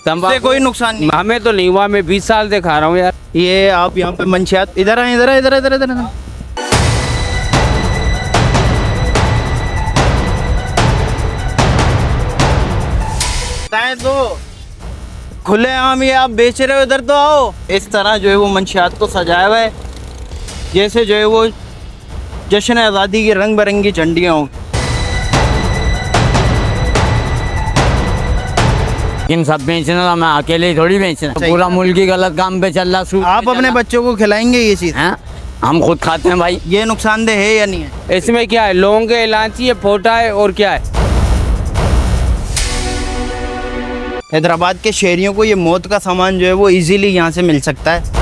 तंबाकू कोई नुकसान नहीं। हमें तो नहीं हुआ, मैं 20 साल से खा रहा हूँ यार। ये आप यहाँ पे मंशियात, इधर आए, इधर आए, इधर इधर इधर बताएं तो खुले आम ये आप बेच रहे हो, इधर तो आओ। इस तरह जो है वो मंशियात को सजाया हुआ है जैसे जो है वो जश्न आज़ादी की रंग बिरंगी झंडियाँ हों। इन सब बेचना, मैं अकेले थोड़ी बेचना, पूरा मुल्क ही गलत काम पे चल रहा। आप अपने बच्चों को खिलाएंगे ये चीज़? हम खुद खाते हैं भाई। ये नुकसानदेह है या नहीं है? इसमें क्या है, लौंग है, इलायची है, फोटा है, और क्या है। हैदराबाद के शहरियों को ये मौत का सामान जो है वो इजीली यहाँ से मिल सकता है।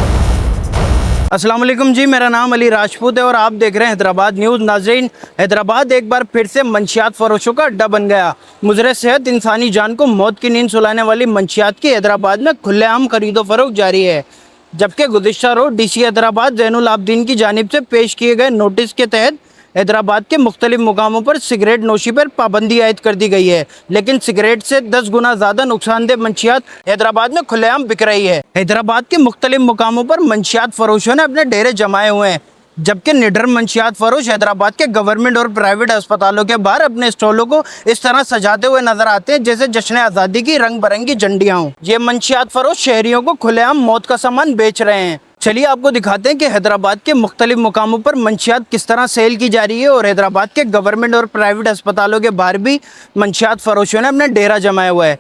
अस्सलाम वालेकुम जी, मेरा नाम अली राजपूत है और आप देख रहे हैं हैदराबाद न्यूज़। नाज़रीन, हैदराबाद एक बार फिर से मंशियात फरोशों का अड्डा बन गया। मुज़र सेहत इंसानी जान को मौत की नींद सुलाने वाली मंशियात की हैदराबाद में खुलेआम खरीदो फरोख्त जारी है। जबकि गुज़िश्ता रोज़ डीसी हैदराबाद ज़ैनुल आबदीन की जानिब से पेश किए गए नोटिस के तहत हैदराबाद के मुख्तलिफ मुकामों पर सिगरेट नोशी पर पाबंदी आयद कर दी गई है, लेकिन सिगरेट से 10 गुना ज़्यादा नुकसानदेह मंशियात हैदराबाद में खुलेआम बिक रही है। हैदराबाद के मुख्तलिफ मुकामों पर मंशियात फरोशों ने अपने डेरे जमाए हुए हैं, जबकि निडर मंशियात फरोश हैदराबाद के गवर्नमेंट और प्राइवेट अस्पतालों के बाहर अपने स्टॉलों को इस तरह सजाते हुए नजर आते हैं जैसे जश्न आज़ादी की रंग बिरंगी झंडियाँ हों। ये मंशियात फरोश शहरियों को खुलेआम मौत का सामान बेच रहे हैं। चलिए आपको दिखाते हैं कि हैदराबाद के मुख्तलिफ मुकामों पर मंशियात किस तरह सेल की जा रही है और हैदराबाद के गवर्नमेंट और प्राइवेट अस्पतालों के बाहर भी मंशियात फरोशों ने अपना डेरा जमाया हुआ है।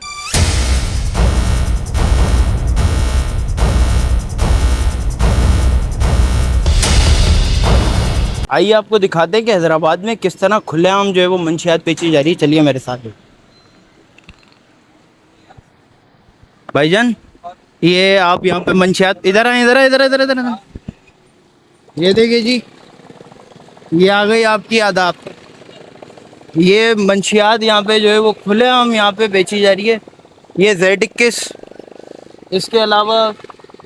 आइए आपको दिखाते हैं कि हैदराबाद में किस तरह खुलेआम जो है वो मंशियात बेची जा रही है। चलिए मेरे साथ। भाईजान, ये आप यहाँ पे मंशियात, इधर आए, इधर इधर इधर इधर ये देखिए जी, ये आ गई आपकी आदाब। ये मंशियात यहाँ पे जो है वो खुलेआम यहाँ पे बेची जा रही है। ये Z21, इसके अलावा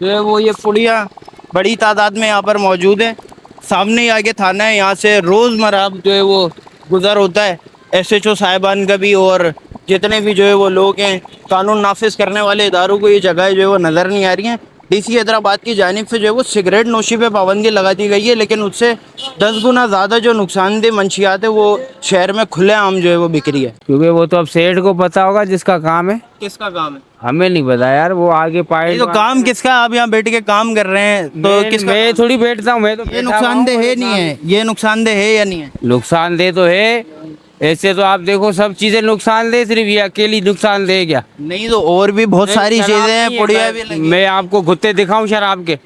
जो है वो ये पुड़िया बड़ी तादाद में यहाँ पर मौजूद है। सामने ही आगे थाना है, यहाँ से रोज़मर्रा जो है वो गुज़र होता है SHO साहिबान का भी, और जितने भी जो है वो लोग हैं कानून नाफिज करने वाले इदारों को ये जगह जो है वो नज़र नहीं आ रही हैं। डीसी हैदराबाद की जानिब से जो है वो सिगरेट नोशी पे पाबंदी लगा दी गई है, लेकिन उससे 10 गुना ज़्यादा जो नुकसानदेह मंशियात है वो शहर में खुलेआम जो है वो बिक रही है। क्योंकि वो तो अब सेठ को पता होगा जिसका काम है। किसका काम है? हमें नहीं पता यार, वो आगे पाए तो काम किसका? आप यहाँ बैठ के काम कर रहे हैं तो किसका? मैं थोड़ी बैठता हूँ, मैं तो ये नुकसानदेह है नहीं है? ये नुकसानदेह है या नहीं है? नुकसानदेह तो है। ऐसे तो आप देखो सब चीजें नुकसानदेह, सिर्फ ये अकेली नुकसानदेह क्या? नहीं तो और भी बहुत सारी चीजें हैं, पुड़िया भी लगी। मैं आपको गुत्ते दिखाऊं शराब के?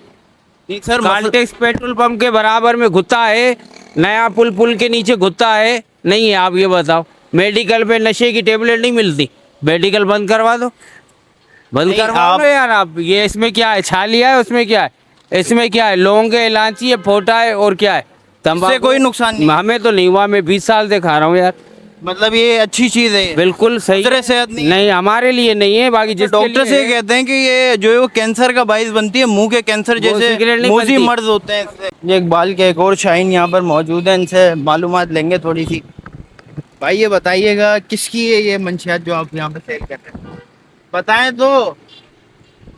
सर काल्टेक्स पेट्रोल पंप के बराबर में गुत्ता है, नया पुल के नीचे गुत्ता है, नहीं है? आप ये बताओ। मेडिकल पे नशे की टेबलेट नहीं मिलती, मेडिकल बंद करवा दो, बंद करवा दो यार आप। ये इसमें क्या है, छालिया है, उसमें क्या है, इसमें क्या है, लौंग है, इलायची है, फोटा है, और क्या है, तंबाकू। कोई नुकसान नहीं? हमें तो नहीं हुआ, मैं 20 साल से खा रहा हूँ यार। मतलब ये अच्छी चीज है? बिल्कुल सही। सेहत नहीं, हमारे लिए नहीं है, बाकी जिस डॉक्टर से कहते हैं कि ये जो है वो कैंसर का बाइस बनती है, मुंह के कैंसर जैसे मोजी मर्ज होते हैं इससे। ये इकबाल के एक और शाहीन यहाँ पर मौजूद है, इनसे मालूमात लेंगे थोड़ी सी। भाई ये बताइएगा किसकी है ये मंशियात जो आप यहाँ पे सेल कर रहे हैं? बताएं तो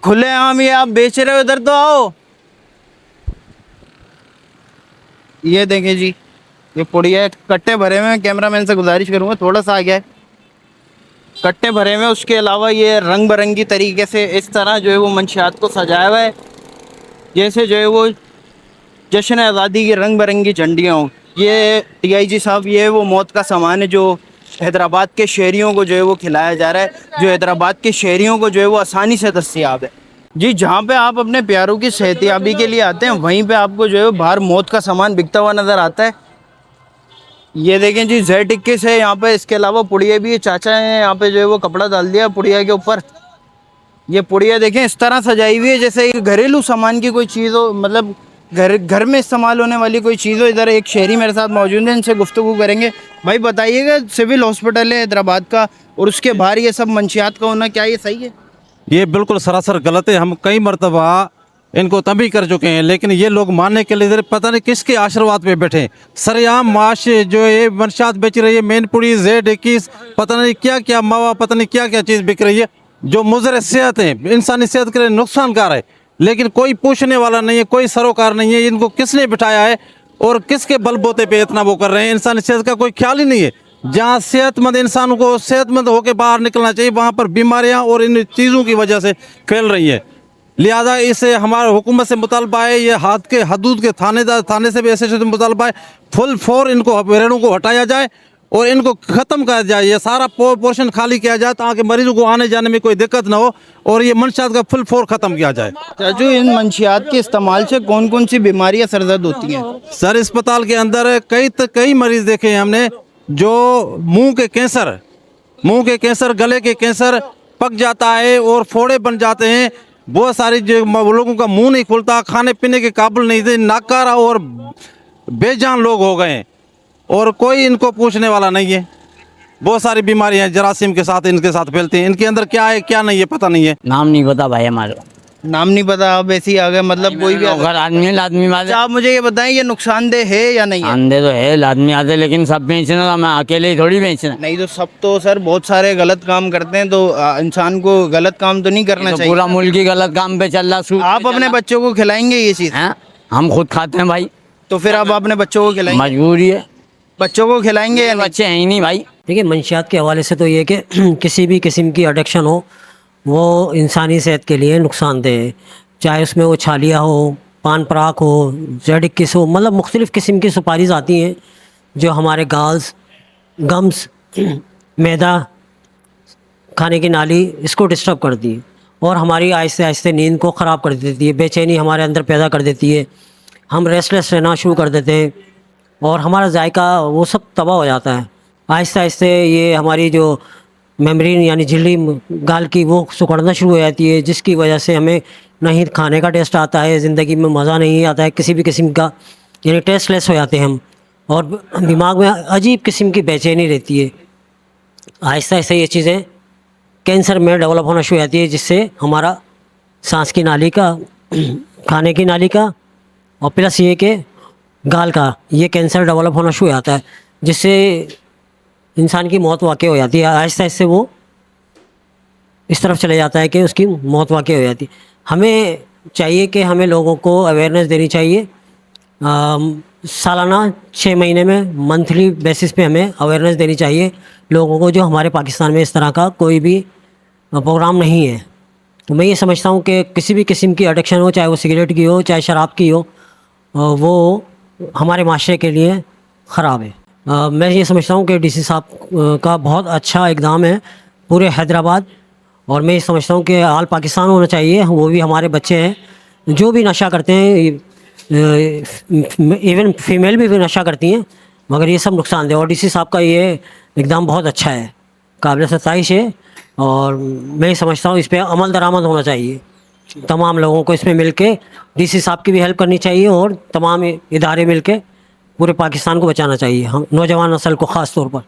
खुलेआम ये आप बेच रहे हो, इधर तो आओ। ये देखें जी, ये पुड़िया कट्टे भरे हुए हैं। कैमरामैन से गुजारिश करूँगा थोड़ा सा आगे, कट्टे भरे हुए हैं। उसके अलावा ये रंग बिरंगी तरीके से इस तरह जो है वो मंशियात को सजाया हुआ है जैसे जो है वो जश्न आज़ादी की रंग बिरंगी झंडियाँ हों। ये DIG साहब, ये वो मौत का सामान है जो हैदराबाद के शहरियों को जो है वो खिलाया जा रहा है, जो हैदराबाद के शहरियों को जो है वो आसानी से दस्तयाब है। जी, जहाँ पे आप अपने प्यारों की सेहतियाबी के लिए आते हैं वहीं पे आपको जो है बाहर मौत का सामान बिकता हुआ नज़र आता है। ये देखें जी, Z21 है यहाँ पे। इसके अलावा पुड़िया भी है। चाचा हैं यहाँ पे जो है वो कपड़ा डाल दिया पुड़िया के ऊपर। ये पुड़िया देखें इस तरह सजाई हुई है जैसे घरेलू सामान की कोई चीज़ हो, मतलब घर में इस्तेमाल होने वाली कोई चीज़ हो। इधर एक शहरी मेरे साथ मौजूद है, इनसे गुफ्तगू करेंगे। भाई बताइएगा, सिविल हॉस्पिटल है हैदराबाद का और उसके बाहर ये सब मंशियात का होना, क्या ये सही है? ये बिल्कुल सरासर गलत है। हम कई मरतबा इनको तंबीह कर चुके हैं, लेकिन ये लोग मानने के लिए पता नहीं किसके आशीर्वाद पे बैठे। सरेआम माश जो ये मंशियात बेच रही है, मेनपुरी Z21, पता नहीं क्या क्या मावा, पता नहीं क्या क्या चीज़ बिक रही है। जो मुज़र सेहत है, इंसानी सेहत के लिए नुकसानकार है, लेकिन कोई पूछने वाला नहीं है, कोई सरोकार नहीं है। इनको किसने बिठाया है और किसके बलबूते पे इतना वो कर रहे हैं? इंसानी सेहत का कोई ख्याल ही नहीं है। जहाँ सेहतमंद इंसान को सेहतमंद होकर बाहर निकलना चाहिए, वहाँ पर बीमारियाँ और इन चीज़ों की वजह से फैल रही है। लिहाजा इसे हमारे हुकूमत से मुतालबा है, ये हदूद के थाने से भी ऐसे मुतालबा है, फुल फोर इनको भेड़ों को हटाया जाए और इनको ख़त्म कर जाए। ये सारा पोर्शन खाली किया जाए ताकि मरीजों को आने जाने में कोई दिक्कत ना हो और ये मंशियात का फुल फोर ख़त्म किया जाए। चाचू, इन मंशियात के इस्तेमाल से कौन कौन सी बीमारियां सरजद होती हैं? सर, अस्पताल के अंदर कई मरीज देखे हैं हमने, जो मुंह के कैंसर, गले के कैंसर पक जाता है और फोड़े बन जाते हैं। बहुत सारी जो लोगों का मुंह नहीं खुलता, खाने पीने के काबिल नहीं थे, नाकारा और बेजान लोग हो गए हैं और कोई इनको पूछने वाला नहीं है। बहुत सारी बीमारियां जरासीम के साथ इनके साथ फैलती हैं। इनके अंदर क्या है क्या नहीं है पता नहीं है। नाम नहीं पता भाई हमारे, नाम नहीं पता, आप ऐसे ही आ गए, मतलब कोई भी अगर आदमी मारे। अच्छा, आप मुझे ये बताएं, ये नुकसानदेह है या नहीं है? अंधे तो है, आदमी आते, लेकिन सब बेचना था, मैं अकेले ही थोड़ी बेचना। नहीं तो सब तो सर बहुत सारे गलत काम करते हैं, तो इंसान को गलत काम तो नहीं करना तो चाहिए। पूरा मुल्क ही गलत काम पे चल रहा। सूद पे आप चल अपने रहा। बच्चों को खिलाएंगे ये चीज़? हैं? हम खुद खाते हैं भाई, तो फिर आप अपने बच्चों को खिलाएंगे? मजबूरी है। बच्चों को खिलाएंगे या नहीं? बच्चे हैं ही नहीं भाई। देखिए, मंशियात के हवाले से तो ये कि किसी भी किस्म की एडिक्शन हो वो इंसानी सेहत के लिए नुकसानदेह है। चाहे उसमें वो छालिया हो, पान पराग हो, जेड किस हो, मतलब मुख्तलिफ़ किस्म की सुपारीज आती हैं जो हमारे गाल्स, गम्स, मैदा, खाने की नाली, इसको डिस्टर्ब करती है और हमारी आहिस्ते आहिस्ते नींद को ख़राब कर देती है, बेचैनी हमारे अंदर पैदा कर देती है, हम रेस्टलेस रहना शुरू कर देते हैं और हमारा जायका वो सब तबाह हो जाता है। आहिस्ते आहिस्ते ये हमारी जो मेम्ब्रेन यानी झिल्ली गाल की वो सिकुड़ना शुरू हो जाती है, जिसकी वजह से हमें ना ही खाने का टेस्ट आता है, ज़िंदगी में मज़ा नहीं आता है किसी भी किस्म का, यानी टेस्टलेस हो जाते हैं हम और दिमाग में अजीब किस्म की बेचैनी रहती है। आहिस्ता आहिस्ता ये चीज़ें कैंसर में डेवलप होना शुरू हो जाती है, जिससे हमारा सांस की नाली का, खाने की नाली का और प्लस ये कि गाल का ये कैंसर डेवलप होना शुरू हो जाता है, जिससे इंसान की मौत वाक़ई हो जाती है। आहिस्ता आहिस्ता वो इस तरफ चले जाता है कि उसकी मौत वाक़ई हो जाती है। हमें चाहिए कि हमें लोगों को अवेयरनेस देनी चाहिए। सालाना 6 महीने में मंथली बेसिस पे हमें अवेयरनेस देनी चाहिए लोगों को, जो हमारे पाकिस्तान में इस तरह का कोई भी प्रोग्राम नहीं है। तो मैं ये समझता हूँ कि किसी भी किस्म की एडिक्शन हो, चाहे वो सिगरेट की हो, चाहे शराब की हो, वो हमारे माशरे के लिए ख़राब है। मैं ये समझता हूँ कि डीसी साहब का बहुत अच्छा इक़दाम है पूरे हैदराबाद, और मैं ये समझता हूँ कि आल पाकिस्तान होना चाहिए। वो भी हमारे बच्चे हैं जो भी नशा करते हैं, इवन फीमेल भी नशा करती हैं, मगर ये सब नुकसानदेह। और डीसी साहब का ये इक़दाम बहुत अच्छा है, काबिल सताइश है, और मैं समझता हूँ इस पर अमल दरामद होना चाहिए। तमाम लोगों को इसमें मिल के डीसी साहब की भी हेल्प करनी चाहिए और तमाम इदारे मिल के पूरे पाकिस्तान को बचाना चाहिए, हम नौजवान नस्ल को ख़ास तौर पर।